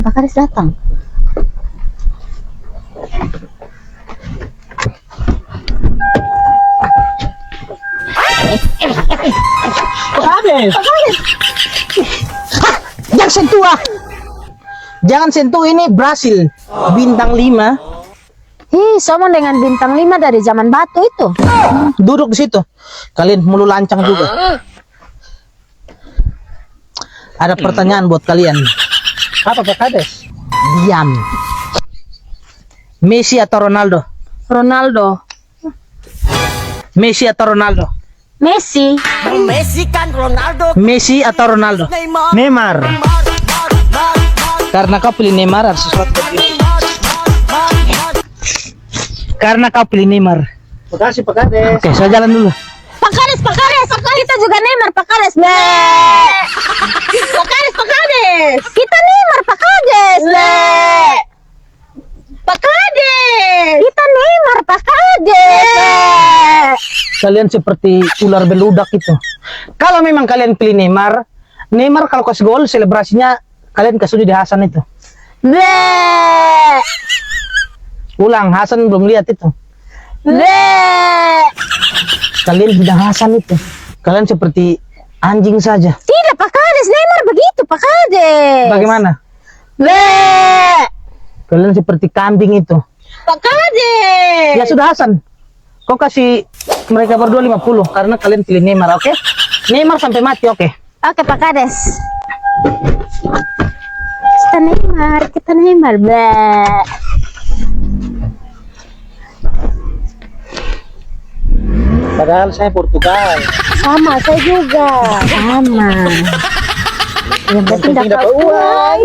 Pak Kades datang. Kades. Jangan sentuh ah. Jangan sentuh, ini Brasil bintang 5. Sama dengan bintang 5 dari zaman batu itu. Duduk di situ. Kalian mulu lancang juga. Ada pertanyaan buat kalian. Apa Pak Kades? Diam. Messi atau Ronaldo? Ronaldo. Messi atau Ronaldo? Messi. Messi kan Ronaldo. Messi atau Ronaldo? Neymar. Karena kau pilih Neymar harus sesuatu. Karena kau pilih Neymar. Makasih Pak Kades. Oke, saya jalan dulu. Pak Kades, Pak Kades. Kita juga Neymar, Pak Kades. Pak Kades, Pak Kades. Kita Neymar, Pak Kades. Pak Kades. Kita Neymar, Pak Kades. Kalian seperti ular beludak itu. Kalau memang kalian pilih Neymar, Neymar kalau kasih gol selebrasinya kalian kasih di Hasan itu. Ulang, Hasan belum lihat itu. Kalian bilang Hasan itu. Kalian seperti anjing saja. Tidak, Pak Kades. Neymar begitu, Pak Kades. Bagaimana? Kalian seperti kambing itu. Pak Kades. Ya sudah Hasan. Kau kasih mereka berdua 50 karena kalian pilih Neymar, oke? Neymar sampai mati, oke? Oke, Pak Kades. Kita Neymar. Padahal saya Portugal. Sama, saya juga. Sama. Yang penting dapat uang.